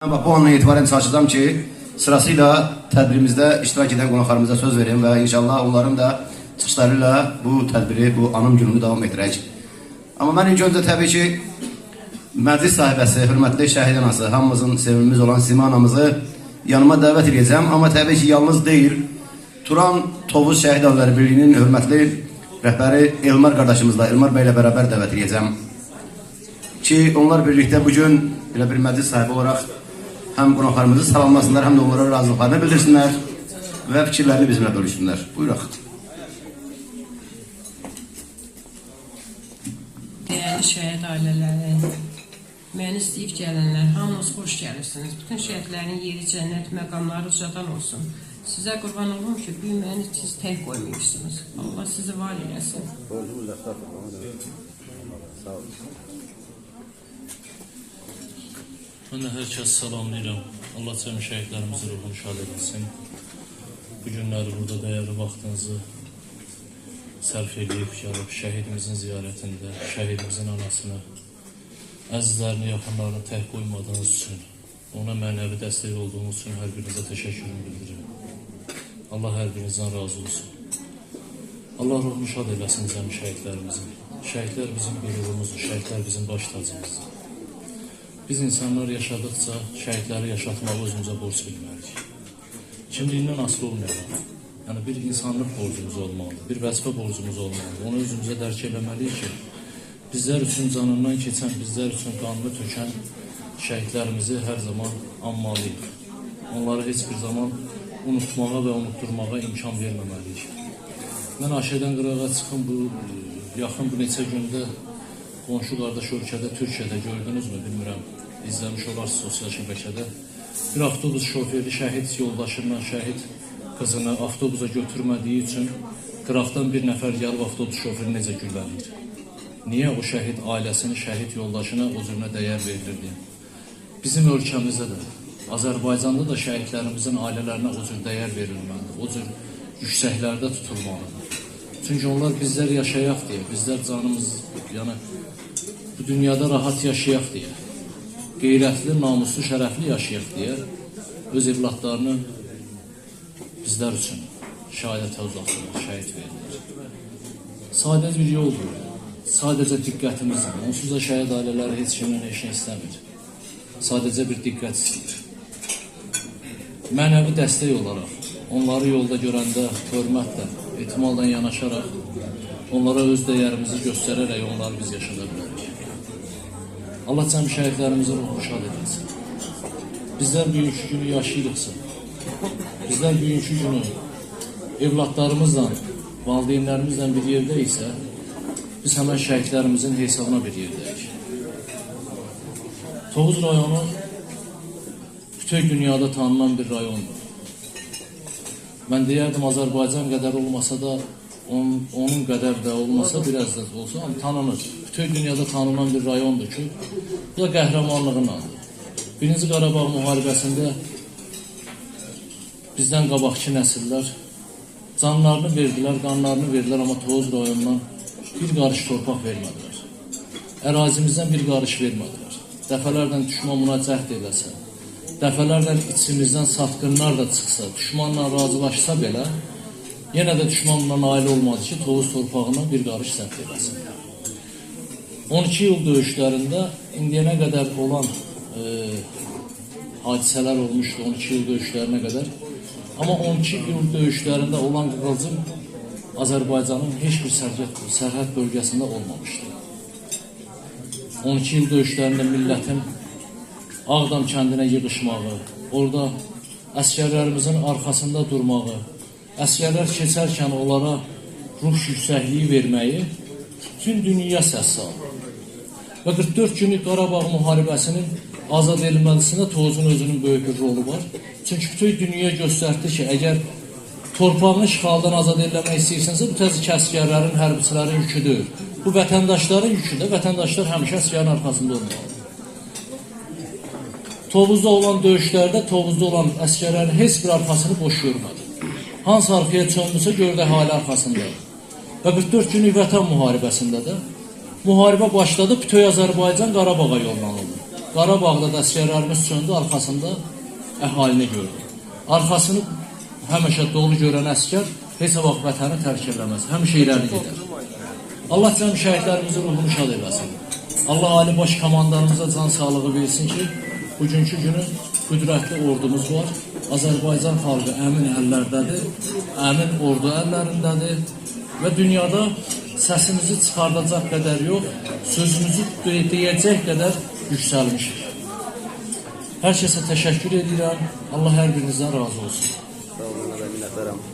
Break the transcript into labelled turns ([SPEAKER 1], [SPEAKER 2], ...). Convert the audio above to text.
[SPEAKER 1] Bu andan itibaren çalışacağım ki sırasıyla tedbirimizde iştirak eden konuklarımıza söz vereyim ve inşallah onların da çıkışlarıyla bu tedbiri, bu anım gününü devam ettireceğiz. Ama ben ilk önce tabii ki meclis sahibəsi, hürmetli şəhid anası, hamımızın sevimimiz olan Sima anamızı yanıma davet edeceğim. Ama tabii ki yalnız değil, Turan Tovuz Şəhid Anıları Birliği'nin hürmetli rehberi Elmar kardeşimizle, Elmar Bey ile beraber davet edeceğim. Ki onlar birlikte bugün bir meclis sahibi olarak hem konuklarımızı salamlasınlar hem de onlara razılıklarını bildirsinler ve fikirlerini bizimle bölüşsünler. Buyuraq.
[SPEAKER 2] Değerli şəhid ailələri, məni istəyib gələnlər, hamınız xoş gəlirsiniz. Bütün şəhidlərin yeri cənnət, məqamları ucadan olsun. Sizə qurban olum ki, bu məni siz tək qoymuyorsunuz. Allah sizi var eləsin.
[SPEAKER 3] Ben de herkes salamlayıram. Allah cəmi şəhidlərimizi ruhunu şad etsin. Bu günləri burada dəyərli vaxtınızı sərf edib gəlib şəhidimizin ziyarətində, şəhidimizin anasını, əzizlərini, yaxınlarını tək qoymadığınız üçün, ona mənəvi dəstək olduğunuz üçün hər birinizə təşəkkürümü bildirirəm. Allah hər birinizdən razı olsun. Allah ruhunu şad eləsin cəmi şəhidlərimizin. Şəhidlər bizim qürurumuzdur, şəhidlər bizim baş tacımızdır. Biz insanlar yaşadıkça şəhidləri yaşatmağı özümüzə borc bilməliyik. Kimliyindən asılı olmayalım. Yəni bir insanlıq borcumuz olmalıdır, bir vəzifə borcumuz olmalıdır. Onu özümüzə dərk eləməliyik ki, bizlər üçün canından keçən, bizlər üçün qanını tökən şəhidlərimizi hər zaman anmalıyıq. Onları heç bir zaman unutmağa və unutturmağa imkan verməməliyik. Mən Aşədən qırağa çıxım, yaxın bu neçə gündə qonşu qardaş ölkədə, Türkiyədə gördünüzmü bilmirəm, izləmiş olarsınız sosial şəbəkədə. Bir avtobus şoförü şəhid yoldaşından şəhid qızını avtobusa götürmədiyi üçün qıraqdan bir nəfər gəlib avtobus şoförü necə gülləliyir. Niyə o şəhid ailəsini, şəhid yoldaşına o cürünə dəyər verilirdi? Bizim ölkəmizdə də, Azərbaycanda da şəhidlərimizin ailələrinə o cür dəyər verilməlidir, o cür yüksəklərdə tutulmalıdır. Çünki onlar bizlər yaşayaq deyə, bizlər canımız, yəni bu dünyada rahat yaşayaq deyə, qeyrətli, namuslu, şərəfli yaşayaq deyə öz evlatlarını bizlər üçün şəhadətə uzatırlar, şəhid verirlər. Sadəcə bir yoldur, sadəcə diqqətimizdir. Onsuz da şəhid ailələri heç kimin heç nə istəmir. Sadəcə bir diqqət istəyir. Mənəvi dəstək olaraq, onları yolda görəndə hörmətlə, etimaldan yanaşaraq, onlara öz dəyərimizi göstərərək onları biz yaşada bilərik. Allah cəmi şəhidlərimizi ruhunu şad edilsin. Bizlər bugünkü günü yaşayırıqsa, bizlər bugünkü günü evlatlarımızla, valideynlərimizlə bir yerdə isə, biz həmən şəhidlərimizin hesabına bir yerdəyik. Tovuz rayonu bütün dünyada tanınan bir rayondur. Mən deyərdim, Azərbaycan qədər olmasa da, onun qədər də olmasa, biraz da olsa, amma tanınır. Bütün dünyada tanınan bir rayondur ki, bu da qəhrəmanlığındandır. Birinci Qarabağ müharibəsində bizdən qabaqki nəsillər canlarını verdilər, qanlarını verdilər, amma Tovuz rayonundan bir qarış torpaq vermədilər. Ərazimizdən bir qarış vermədilər. Dəfələrlə düşman buna cəhd eləsə, dəfələrlə içimizdən satqınlar da çıxsa, düşmanla razılaşsa belə, yenə də düşman buna nail olmadı ki, Tovuz torpağına bir qarış zəbt eləsin. 12 yıl döyüşlərində indiyənə qədər olan hadisələr olmuşdu, 12 yıl döyüşlərinə qədər. Amma 12 yıl döyüşlərində olan qığılcım Azərbaycanın heç bir sərhəd bölgəsində olmamışdı. 12 yıl döyüşlərində millətin Ağdam kəndinə yığışmağı, orada əskərlərimizin arxasında durmağı, əskərlər keçərkən onlara ruh yüksəkliyi verməyi bütün dünya səs saldı. Və 44 günlük Qarabağ müharibəsinin azad edilməsində Tovuzun özünün böyük bir rolu var. Çünki bütün dünya göstərdi ki, əgər torpağını işğaldan azad edilmək istəyirsənsə, bu təzə əskərlərin, hərbiçilərin yüküdür. Bu vətəndaşların yüküdür, vətəndaşlar həmişə əskərin arxasında olmalıdır. Tovuzda olan döyüşlərdə, Tovuzda olan əskərlərin heç bir arxasını boş görmədi. Hansı arxaya çöndürsə gördü hala arxasındadır. Və 44 günlük vətən müharibəsində də müharibə başladı, bütün Azərbaycan Qarabağa yollanıldı. Qarabağda da əsgərlərimiz söndü, arxasında əhalini gördü. Arxasını həmişə dolu görən əsgər heç vaxt vətəni tərk eləməz, həmişə irəli gedər. Allah cəm şəhidlərimizin ruhunu şad eləsin. Allah Ali Baş Komandanımıza can sağlığı versin ki, bugünkü günü qüdrətli ordumuz var. Azərbaycan xalqı əmin əllərdədir, əmin ordu əllərindədir və dünyada səsimizi çıxardacaq qədər yox, sözümüzü deyəcək qədər yüksəlmişik. Hər kəsə təşəkkür edirəm. Allah hər birinizdən razı olsun.
[SPEAKER 1] Sağ olun, minnətdaram.